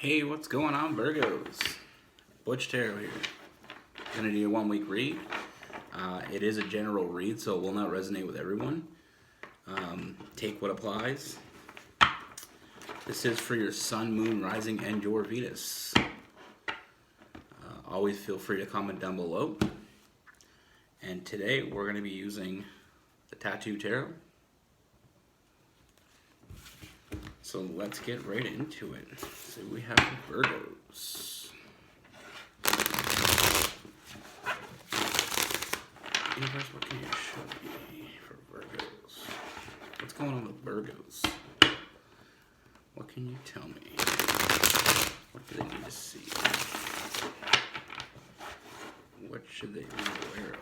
Hey, what's going on, Virgos? Butch Tarot here. Gonna do a 1 week read. It is a general read, so it will not resonate with everyone. Take what applies. This is for your Sun, Moon, Rising, and your Venus. Always feel free to comment down below. And today we're going to be using the Tattoo Tarot. So let's get right into it. So we have the Virgos. Universe, what can you show me for Virgos? What's going on with Virgos? What can you tell me? What do they need to see? What should they be aware of?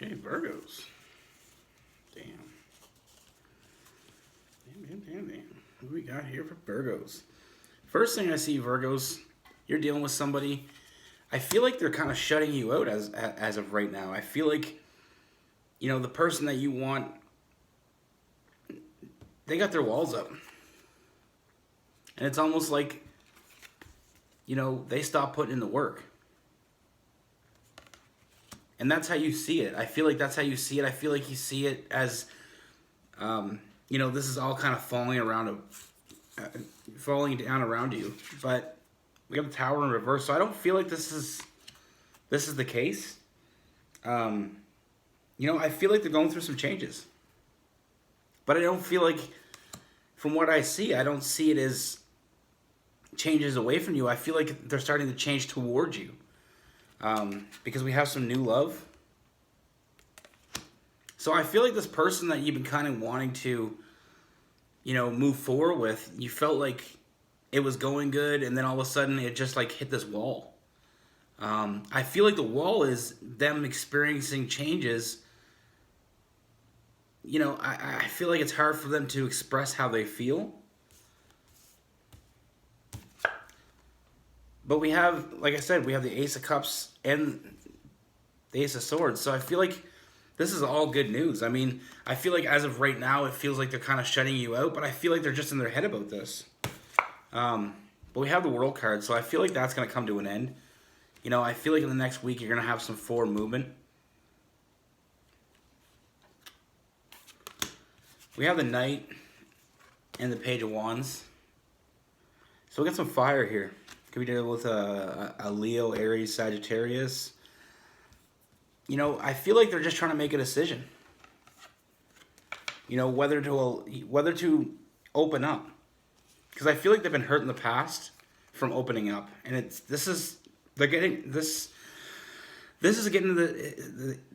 Okay, Virgos. Damn. What do we got here for Virgos? First thing I see, Virgos, you're dealing with somebody. I feel like they're kind of shutting you out as of right now. I feel like, you know, the person that you want, they got their walls up. And it's almost like, you know, they stopped putting in the work. And that's how you see it. I feel like that's how you see it. I feel like you see it as, you know, this is all kind of falling down around you. But we have the Tower in reverse, so I don't feel like this is the case. You know, I feel like they're going through some changes. But I don't feel like, from what I see, I don't see it as changes away from you. I feel like they're starting to change towards you. Because we have some new love. So I feel like this person that you've been kind of wanting to, you know, move forward with, you felt like it was going good, and then all of a sudden it just like hit this wall. I feel like the wall is them experiencing changes. You know, I feel like it's hard for them to express how they feel. But we have, like I said, we have the Ace of Cups and the Ace of Swords. So I feel like this is all good news. I mean, I feel like as of right now, it feels like they're kind of shutting you out. But I feel like they're just in their head about this. But we have the World card. So I feel like that's going to come to an end. You know, I feel like in the next week, you're going to have some forward movement. We have the Knight and the Page of Wands. So we got some fire here. Could be dealing with a Leo, Aries, Sagittarius. You know, I feel like they're just trying to make a decision. You know, whether to open up, because I feel like they've been hurt in the past from opening up, and this is getting to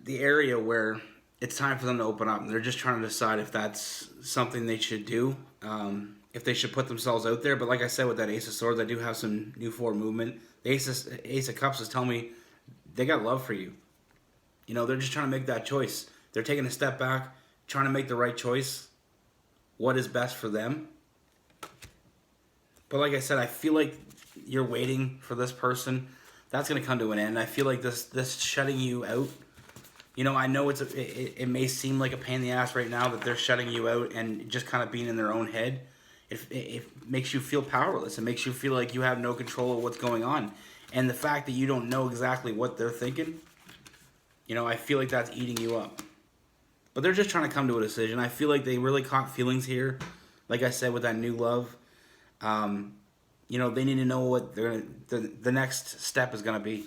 the area where it's time for them to open up, and they're just trying to decide if that's something they should do. If they should put themselves out there. But like I said, with that Ace of Swords, I do have some new forward movement. The Ace of Cups is telling me they got love for you. You know, they're just trying to make that choice. They're taking a step back, trying to make the right choice. What is best for them. But like I said, I feel like you're waiting for this person. That's going to come to an end. I feel like this shutting you out. You know, I know it may seem like a pain in the ass right now that they're shutting you out and just kind of being in their own head. It makes you feel powerless. It makes you feel like you have no control of what's going on. And the fact that you don't know exactly what they're thinking, you know, I feel like that's eating you up. But they're just trying to come to a decision. I feel like they really caught feelings here. Like I said, with that new love. You know, they need to know what the next step is going to be.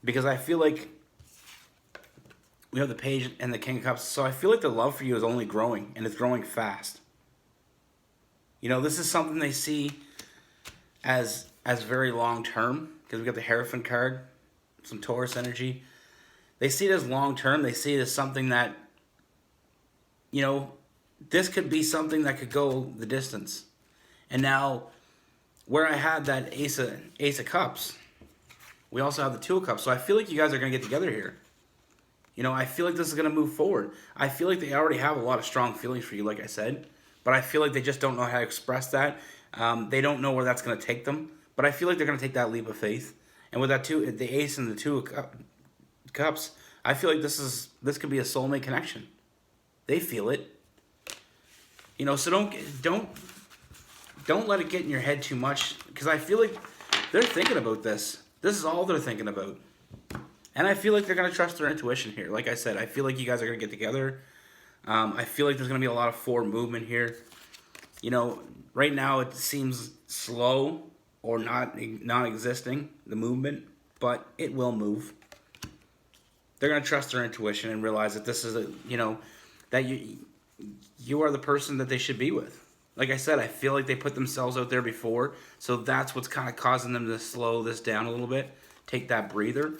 Because I feel like we have the Page and the King of Cups. So I feel like the love for you is only growing. And it's growing fast. You know, this is something they see as very long term, because we got the Hierophant card, some Taurus energy. They see it as long term. They see it as something that, you know, this could be something that could go the distance. And now where I had that Ace of Cups, we also have the Two of Cups. So I feel like you guys are going to get together here. You know, I feel like this is going to move forward. I feel like they already have a lot of strong feelings for you, like I said. But I feel like they just don't know how to express that. They don't know where that's going to take them. But I feel like they're going to take that leap of faith. And with that the Ace and the Two of Cups, I feel like this could be a soulmate connection. They feel it. You know, so don't let it get in your head too much, because I feel like they're thinking about this. This is all they're thinking about. And I feel like they're going to trust their intuition here. Like I said, I feel like you guys are going to get together. I feel like there's going to be a lot of forward movement here. You know, right now it seems slow or non-existing, the movement, but it will move. They're going to trust their intuition and realize that this is that you are the person that they should be with. Like I said, I feel like they put themselves out there before, so that's what's kind of causing them to slow this down a little bit. Take that breather.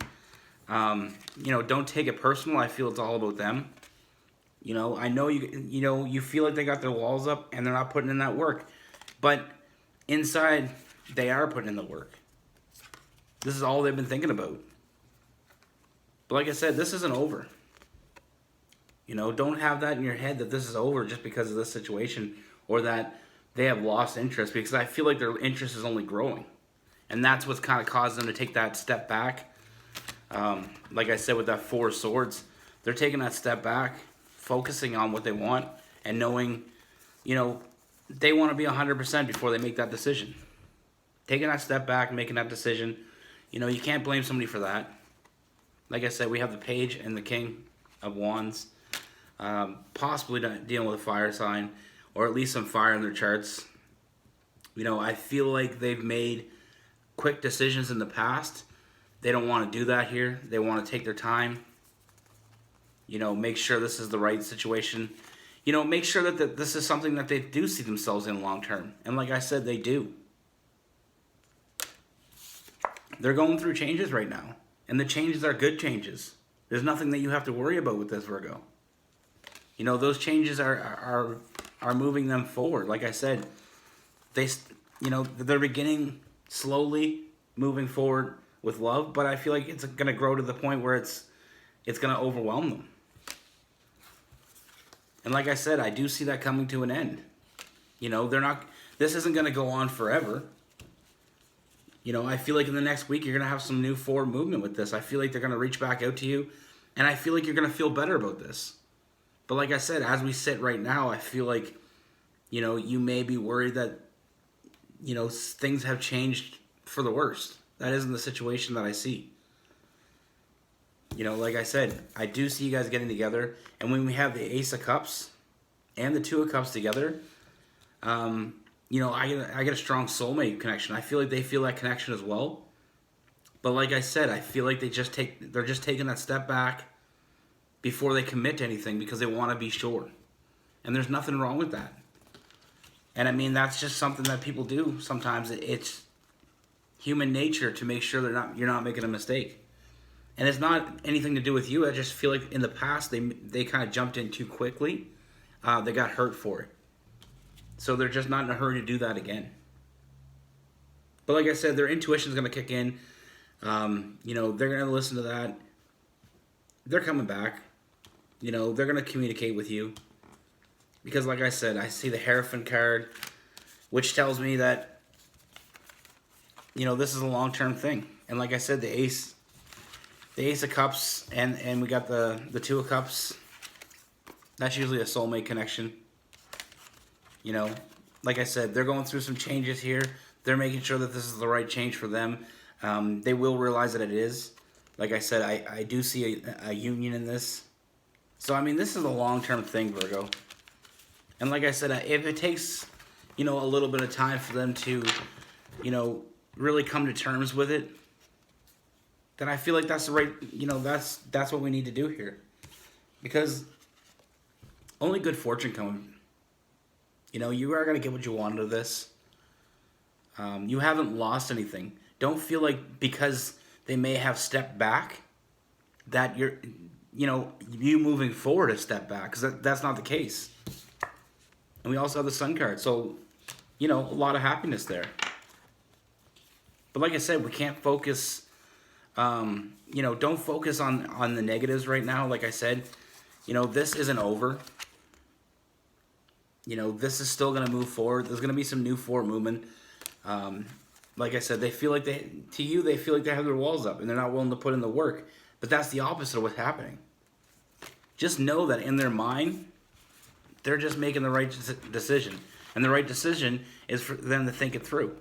Don't take it personal. I feel it's all about them. You know, I know you feel like they got their walls up and they're not putting in that work, but inside they are putting in the work. This is all they've been thinking about. But like I said, this isn't over. You know, don't have that in your head that this is over just because of this situation, or that they have lost interest, because I feel like their interest is only growing. And that's what's kind of caused them to take that step back. Like I said, with that Four of Swords, they're taking that step back, focusing on what they want, and knowing, they want to be 100% before they make that decision. Taking that step back, making that decision, you can't blame somebody for that. Like I said, we have the Page and the King of Wands, possibly dealing with a fire sign, or at least some fire in their charts. I feel like they've made quick decisions in the past. They don't want to do that here. They want to take their time. Make sure this is the right situation. Make sure that this is something that they do see themselves in long term. And like I said, they do. They're going through changes right now. And the changes are good changes. There's nothing that you have to worry about with this, Virgo. Those changes are moving them forward. Like I said, they're beginning slowly moving forward with love, but I feel like it's going to grow to the point where it's going to overwhelm them. And like I said, I do see that coming to an end. This isn't going to go on forever. I feel like in the next week you're going to have some new forward movement with this. I feel like they're going to reach back out to you, and I feel like you're going to feel better about this. But like I said, as we sit right now, I feel like, you may be worried that, things have changed for the worst. That isn't the situation that I see. Like I said, I do see you guys getting together. And when we have the Ace of Cups and the Two of Cups together, I get a strong soulmate connection. I feel like they feel that connection as well. But like I said, I feel like they're just taking that step back before they commit to anything, because they want to be sure. And there's nothing wrong with that. And I mean, that's just something that people do sometimes. It's human nature to make sure you're not making a mistake. And it's not anything to do with you. I just feel like in the past they kind of jumped in too quickly. They got hurt for it. So they're just not in a hurry to do that again. But like I said, their intuition is going to kick in. They're going to listen to that. They're coming back. They're going to communicate with you. Because like I said, I see the Hierophant card, which tells me that, this is a long-term thing. And like I said, the Ace of Cups and we got the Two of Cups. That's usually a soulmate connection. Like I said, they're going through some changes here. They're making sure that this is the right change for them. They will realize that it is. Like I said, I do see a union in this. So, I mean, this is a long-term thing, Virgo. And like I said, if it takes, a little bit of time for them to, really come to terms with it, then I feel like that's the right, that's what we need to do here. Because only good fortune coming. You are going to get what you want out of this. You haven't lost anything. Don't feel like because they may have stepped back that you moving forward a step back, because that's not the case. And we also have the Sun card. So, a lot of happiness there. But like I said, we can't focus. Don't focus on the negatives right now. Like I said, this isn't over. This is still going to move forward. There's going to be some new forward movement. Like I said, they feel like they feel like they have their walls up and they're not willing to put in the work. But that's the opposite of what's happening. Just know that in their mind, they're just making the right decision. And the right decision is for them to think it through.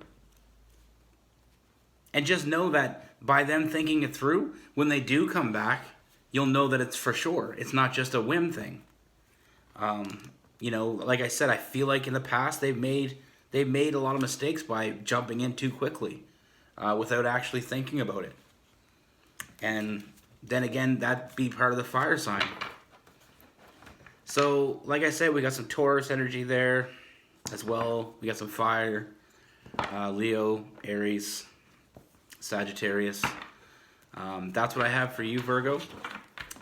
And just know that by them thinking it through, when they do come back, you'll know that it's for sure. It's not just a whim thing. Like I said, I feel like in the past they've made a lot of mistakes by jumping in too quickly without actually thinking about it. And then again, that'd be part of the fire sign. So, like I said, we got some Taurus energy there as well. We got some fire, Leo, Aries, Sagittarius. That's what I have for you, Virgo.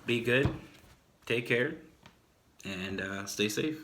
Be good, take care, and stay safe.